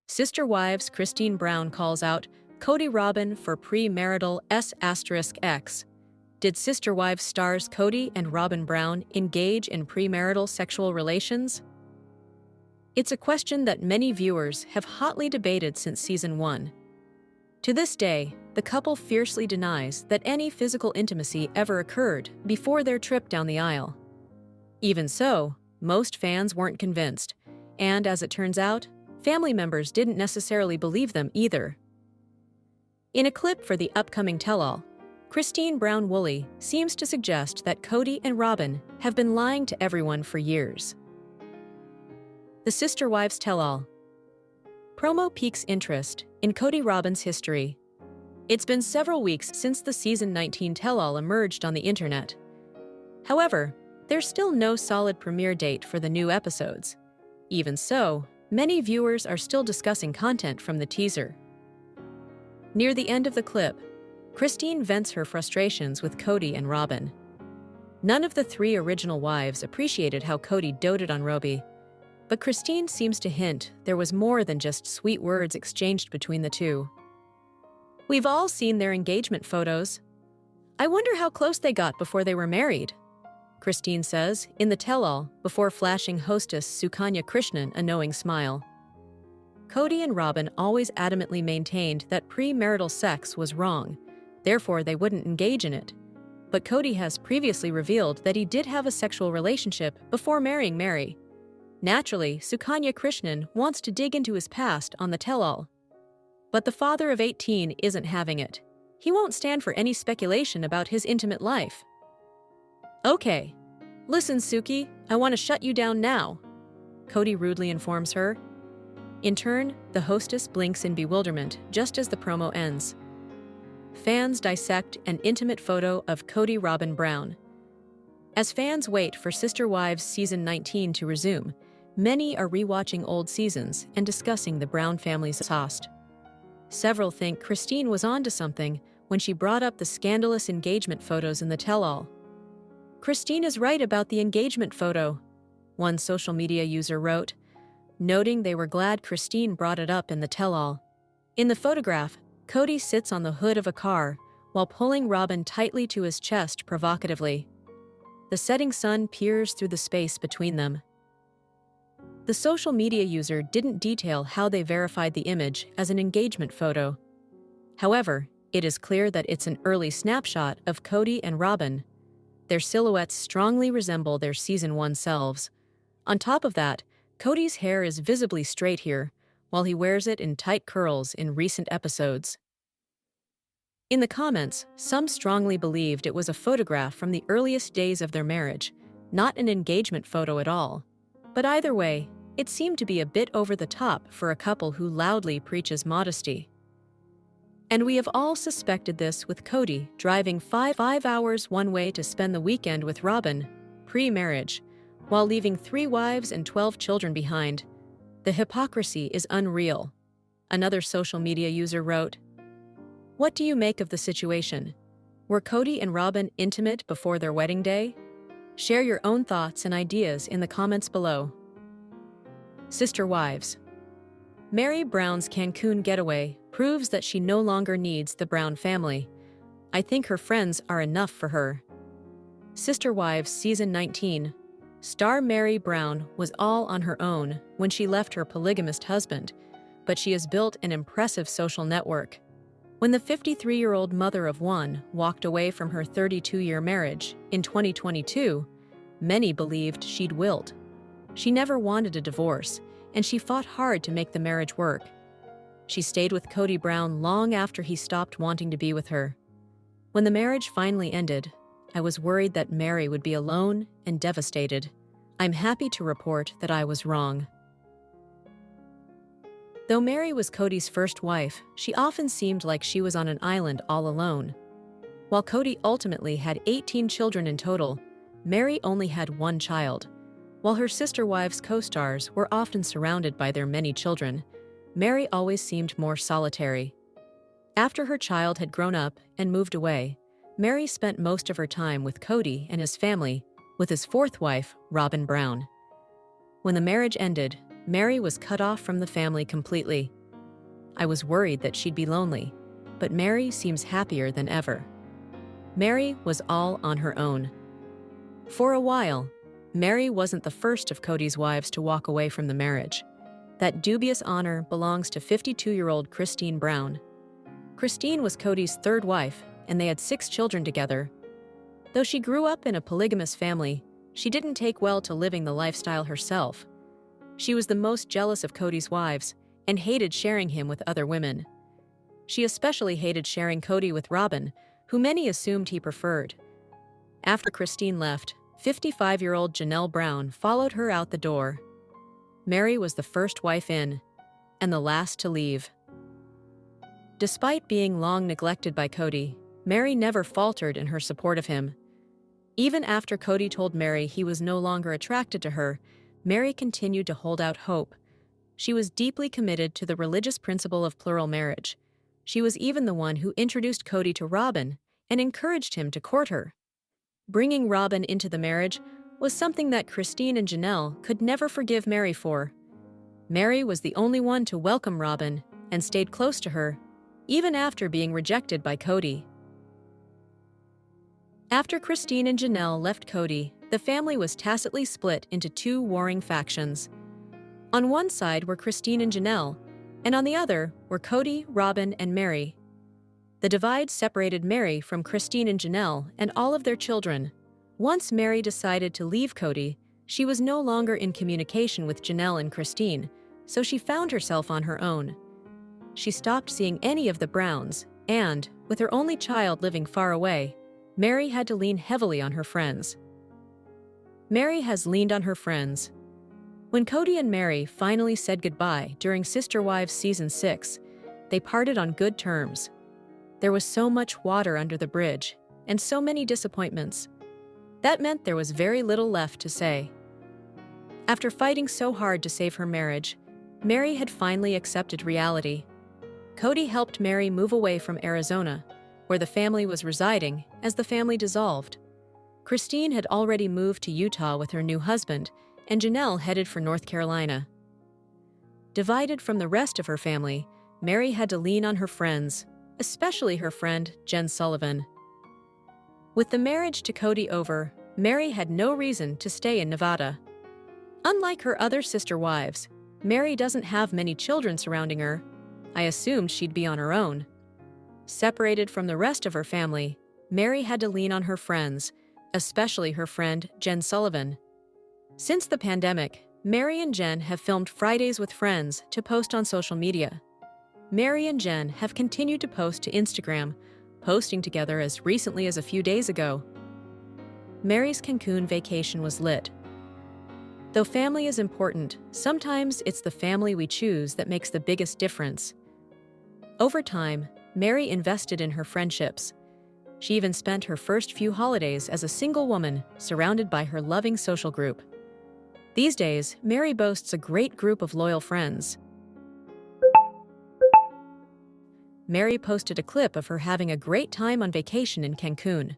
Sister wives Christine Brown calls out Kody Robyn for pre-marital S*X. Did Sister Wives stars Kody and Robyn Brown engage in premarital sexual relations? It's a question that many viewers have hotly debated since season 1. To this day, the couple fiercely denies that any physical intimacy ever occurred before their trip down the aisle. Even so, most fans weren't convinced, and as it turns out, family members didn't necessarily believe them either. In a clip for the upcoming tell-all, Christine Brown Woolley seems to suggest that Kody and Robyn have been lying to everyone for years. The Sister Wives Tell-All. Promo piques interest in Kody Robyn's history. It's been several weeks since the Season 19 tell-all emerged on the internet. However, there's still no solid premiere date for the new episodes. Even so, many viewers are still discussing content from the teaser. Near the end of the clip, Christine vents her frustrations with Kody and Robyn. None of the 3 original wives appreciated how Kody doted on Roby, but Christine seems to hint there was more than just sweet words exchanged between the two. We've all seen their engagement photos. I wonder how close they got before they were married, Christine says in the tell-all before flashing hostess Sukanya Krishnan a knowing smile. Kody and Robyn always adamantly maintained that premarital sex was wrong, therefore they wouldn't engage in it. But Kody has previously revealed that he did have a sexual relationship before marrying Mary. Naturally, Sukanya Krishnan wants to dig into his past on the tell-all. But the father of 18 isn't having it. He won't stand for any speculation about his intimate life. Okay. Listen, Suki, I want to shut you down now, Kody rudely informs her. In turn, the hostess blinks in bewilderment just as the promo ends. Fans dissect an intimate photo of Kody Robyn Brown. As fans wait for Sister Wives Season 19 to resume, many are rewatching old seasons and discussing the Brown family's past. Several think Christine was onto something when she brought up the scandalous engagement photos in the tell-all. Christine is right about the engagement photo, one social media user wrote, noting they were glad Christine brought it up in the tell-all. In the photograph, Kody sits on the hood of a car while pulling Robyn tightly to his chest provocatively. The setting sun peers through the space between them. The social media user didn't detail how they verified the image as an engagement photo. However, it is clear that it's an early snapshot of Kody and Robyn. Their silhouettes strongly resemble their Season 1 selves. On top of that, Kody's hair is visibly straight here, while he wears it in tight curls in recent episodes. In the comments, some strongly believed it was a photograph from the earliest days of their marriage, not an engagement photo at all. But either way, it seemed to be a bit over the top for a couple who loudly preaches modesty. And we have all suspected this with Kody driving five hours one way to spend the weekend with Robyn, pre-marriage, while leaving 3 wives and 12 children behind. The hypocrisy is unreal. Another social media user wrote, "What do you make of the situation? Were Kody and Robyn intimate before their wedding day? Share your own thoughts and ideas in the comments below." Sister Wives. Mary Brown's Cancun getaway proves that she no longer needs the Brown family. I think her friends are enough for her. Sister Wives Season 19. Star Mary Brown was all on her own when she left her polygamist husband, but she has built an impressive social network. When the 53-year-old mother of 1 walked away from her 32-year marriage in 2022, many believed she'd wilt. She never wanted a divorce, and she fought hard to make the marriage work. She stayed with Kody Brown long after he stopped wanting to be with her. When the marriage finally ended, I was worried that Mary would be alone and devastated. I'm happy to report that I was wrong. Though Mary was Kody's first wife, she often seemed like she was on an island all alone. While Kody ultimately had 18 children in total, Mary only had 1 child. While her sister wives' co-stars were often surrounded by their many children, Mary always seemed more solitary. After her child had grown up and moved away, Mary spent most of her time with Kody and his family, with his 4th wife, Robyn Brown. When the marriage ended, Mary was cut off from the family completely. I was worried that she'd be lonely, but Mary seems happier than ever. Mary was all on her own. For a while, Mary wasn't the first of Kody's wives to walk away from the marriage. That dubious honor belongs to 52-year-old Christine Brown. Christine was Kody's third wife, and they had 6 children together. Though she grew up in a polygamous family, she didn't take well to living the lifestyle herself. She was the most jealous of Kody's wives and hated sharing him with other women. She especially hated sharing Kody with Robyn, who many assumed he preferred. After Christine left, 55-year-old Janelle Brown followed her out the door. Mary was the first wife in, and the last to leave. Despite being long neglected by Kody, Mary never faltered in her support of him. Even after Kody told Mary he was no longer attracted to her, Mary continued to hold out hope. She was deeply committed to the religious principle of plural marriage. She was even the one who introduced Kody to Robyn and encouraged him to court her. Bringing Robyn into the marriage was something that Christine and Janelle could never forgive Mary for. Mary was the only one to welcome Robyn and stayed close to her, even after being rejected by Kody. After Christine and Janelle left Kody, the family was tacitly split into 2 warring factions. On one side were Christine and Janelle, and on the other were Kody, Robyn, and Mary. The divide separated Mary from Christine and Janelle and all of their children. Once Mary decided to leave Kody, she was no longer in communication with Janelle and Christine, so she found herself on her own. She stopped seeing any of the Browns, and, with her only child living far away, Mary had to lean heavily on her friends. Mary has leaned on her friends. When Kody and Mary finally said goodbye during Sister Wives Season 6, they parted on good terms. There was so much water under the bridge, and so many disappointments. That meant there was very little left to say. After fighting so hard to save her marriage, Mary had finally accepted reality. Kody helped Mary move away from Arizona, where the family was residing, as the family dissolved. Christine had already moved to Utah with her new husband, and Janelle headed for North Carolina. Divided from the rest of her family, Mary had to lean on her friends, especially her friend Jen Sullivan. With the marriage to Kody over, Mary had no reason to stay in Nevada. Unlike her other sister wives, Mary doesn't have many children surrounding her. I assumed she'd be on her own. Separated from the rest of her family, Mary had to lean on her friends, especially her friend Jen Sullivan. Since the pandemic, Mary and Jen have filmed Fridays with Friends to post on social media. Mary and Jen have continued to post to Instagram, posting together as recently as a few days ago. Mary's Cancun vacation was lit. Though family is important, sometimes it's the family we choose that makes the biggest difference. Over time, Mary invested in her friendships. She even spent her first few holidays as a single woman, surrounded by her loving social group. These days, Mary boasts a great group of loyal friends. Mary posted a clip of her having a great time on vacation in Cancun.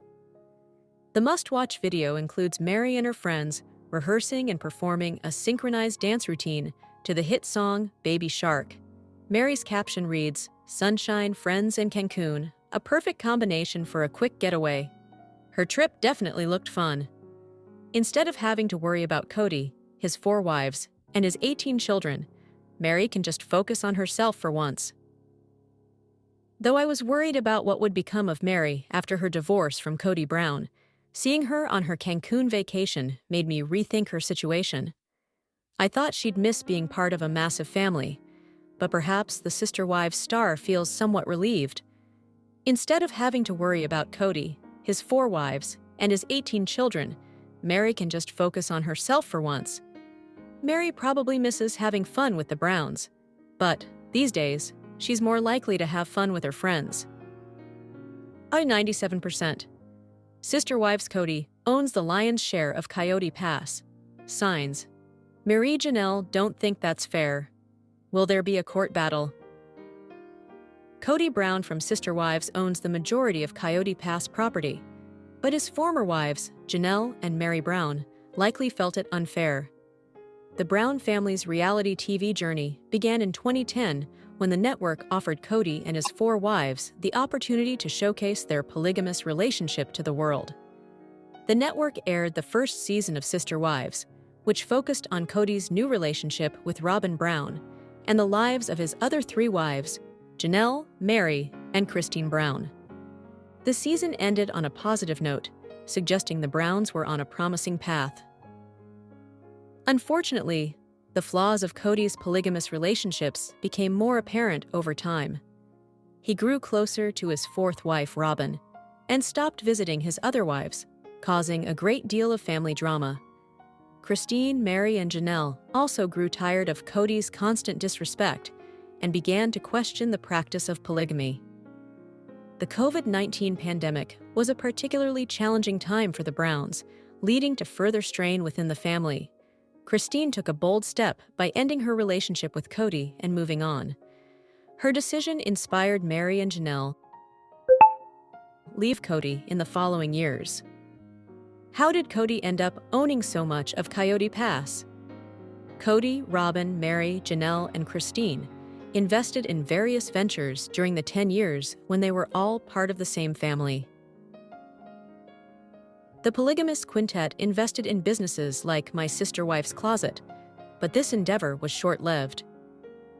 The must-watch video includes Mary and her friends rehearsing and performing a synchronized dance routine to the hit song Baby Shark. Mary's caption reads, "Sunshine, friends, and Cancun, a perfect combination for a quick getaway." Her trip definitely looked fun. Instead of having to worry about Kody, his 4 wives, and his 18 children, Mary can just focus on herself for once. Though I was worried about what would become of Mary after her divorce from Kody Brown, seeing her on her Cancun vacation made me rethink her situation. I thought she'd miss being part of a massive family, but perhaps the Sister Wives star feels somewhat relieved. Instead of having to worry about Kody, his 4 wives, and his 18 children, Mary can just focus on herself for once. Mary probably misses having fun with the Browns, but these days, she's more likely to have fun with her friends. 97%. Sister Wives Kody owns the lion's share of Coyote Pass. Signs. Marie Janelle don't think that's fair. Will there be a court battle? Kody Brown from Sister Wives owns the majority of Coyote Pass property, but his former wives, Janelle and Mary Brown, likely felt it unfair. The Brown family's reality TV journey began in 2010 when the network offered Kody and his 4 wives the opportunity to showcase their polygamous relationship to the world. The network aired the first season of Sister Wives, which focused on Kody's new relationship with Robyn Brown and the lives of his other 3 wives, Janelle, Mary, and Christine Brown. The season ended on a positive note, suggesting the Browns were on a promising path. Unfortunately, the flaws of Kody's polygamous relationships became more apparent over time. He grew closer to his 4th wife, Robyn, and stopped visiting his other wives, causing a great deal of family drama. Christine, Mary, and Janelle also grew tired of Kody's constant disrespect and began to question the practice of polygamy. The COVID-19 pandemic was a particularly challenging time for the Browns, leading to further strain within the family. Christine took a bold step by ending her relationship with Kody and moving on. Her decision inspired Mary and Janelle to leave Kody in the following years. How did Kody end up owning so much of Coyote Pass? Kody, Robyn, Mary, Janelle, and Christine invested in various ventures during the 10 years when they were all part of the same family. The polygamous quintet invested in businesses like My Sister Wife's Closet, but this endeavor was short-lived.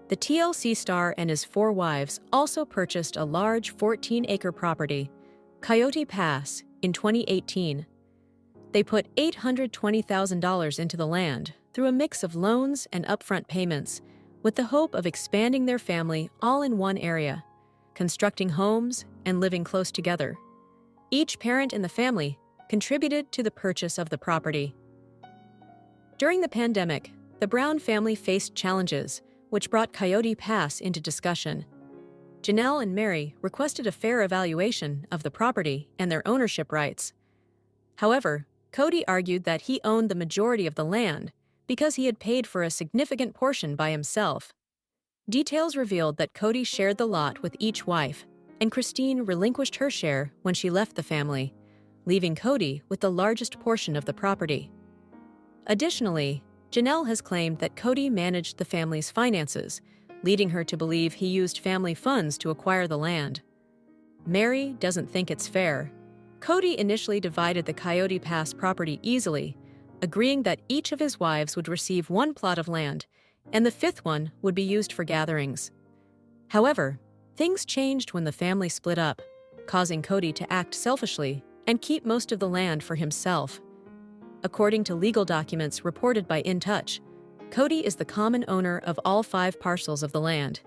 The TLC star and his 4 wives also purchased a large 14-acre property, Coyote Pass, in 2018. They put $820,000 into the land through a mix of loans and upfront payments, with the hope of expanding their family all in one area, constructing homes and living close together. Each parent in the family contributed to the purchase of the property. During the pandemic, the Brown family faced challenges, which brought Coyote Pass into discussion. Janelle and Mary requested a fair evaluation of the property and their ownership rights. However, Kody argued that he owned the majority of the land because he had paid for a significant portion by himself. Details revealed that Kody shared the lot with each wife, and Christine relinquished her share when she left the family, leaving Kody with the largest portion of the property. Additionally, Janelle has claimed that Kody managed the family's finances, leading her to believe he used family funds to acquire the land. Mary doesn't think it's fair. Kody initially divided the Coyote Pass property easily, agreeing that each of his wives would receive 1 plot of land, and the 5th one would be used for gatherings. However, things changed when the family split up, causing Kody to act selfishly and keep most of the land for himself. According to legal documents reported by In Touch, Kody is the common owner of all 5 parcels of the land.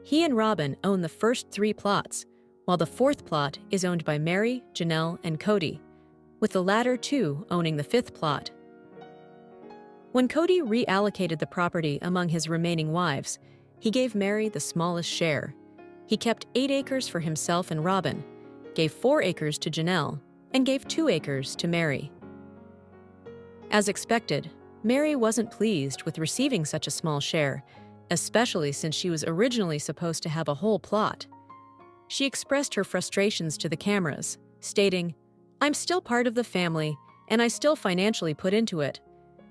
He and Robyn own the first 3 plots, while the 4th plot is owned by Mary, Janelle, and Kody, with the latter 2 owning the 5th plot. When Kody reallocated the property among his remaining wives, he gave Mary the smallest share. He kept 8 acres for himself and Robyn, gave 4 acres to Janelle, and gave 2 acres to Mary. As expected, Mary wasn't pleased with receiving such a small share, especially since she was originally supposed to have a whole plot. She expressed her frustrations to the cameras, stating, "I'm still part of the family, and I still financially put into it,"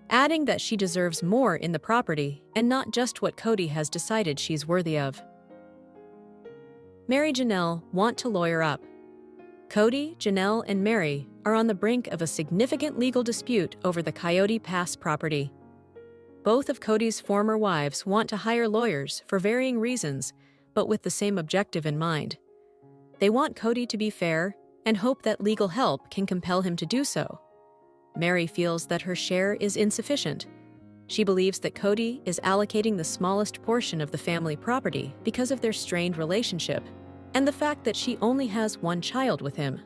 adding that she deserves more in the property and not just what Kody has decided she's worthy of. Mary and Janelle want to lawyer up. Kody, Janelle, and Mary are on the brink of a significant legal dispute over the Coyote Pass property. Both of Kody's former wives want to hire lawyers for varying reasons, but with the same objective in mind. They want Kody to be fair and hope that legal help can compel him to do so. Mary feels that her share is insufficient. She believes that Kody is allocating the smallest portion of the family property because of their strained relationship and the fact that she only has 1 child with him.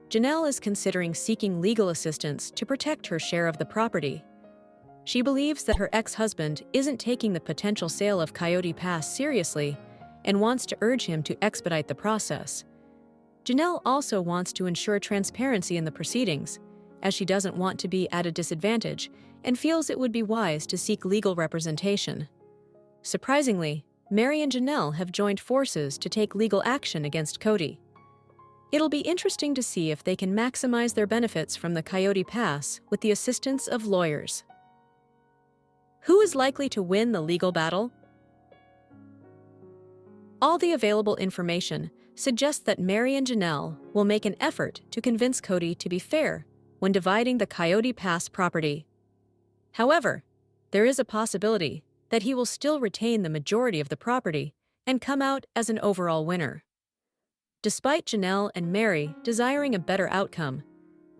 Janelle is considering seeking legal assistance to protect her share of the property. She believes that her ex-husband isn't taking the potential sale of Coyote Pass seriously and wants to urge him to expedite the process. Janelle also wants to ensure transparency in the proceedings, as she doesn't want to be at a disadvantage and feels it would be wise to seek legal representation. Surprisingly, Mary and Janelle have joined forces to take legal action against Kody. It'll be interesting to see if they can maximize their benefits from the Coyote Pass with the assistance of lawyers. Who is likely to win the legal battle? All the available information suggests that Mary and Janelle will make an effort to convince Kody to be fair when dividing the Coyote Pass property. However, there is a possibility that he will still retain the majority of the property and come out as an overall winner. Despite Janelle and Mary desiring a better outcome,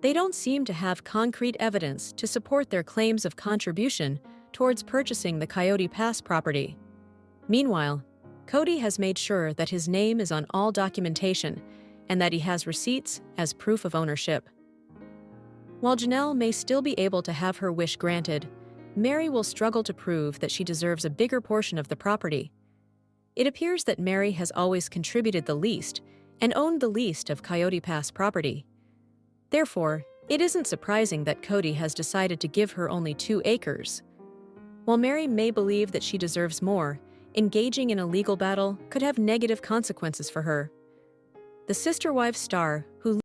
they don't seem to have concrete evidence to support their claims of contribution towards purchasing the Coyote Pass property. Meanwhile, Kody has made sure that his name is on all documentation and that he has receipts as proof of ownership. While Janelle may still be able to have her wish granted, Mary will struggle to prove that she deserves a bigger portion of the property. It appears that Mary has always contributed the least and owned the least of Coyote Pass property. Therefore, it isn't surprising that Kody has decided to give her only 2 acres. While Mary may believe that she deserves more, engaging in a legal battle could have negative consequences for her. The sister-wives star, who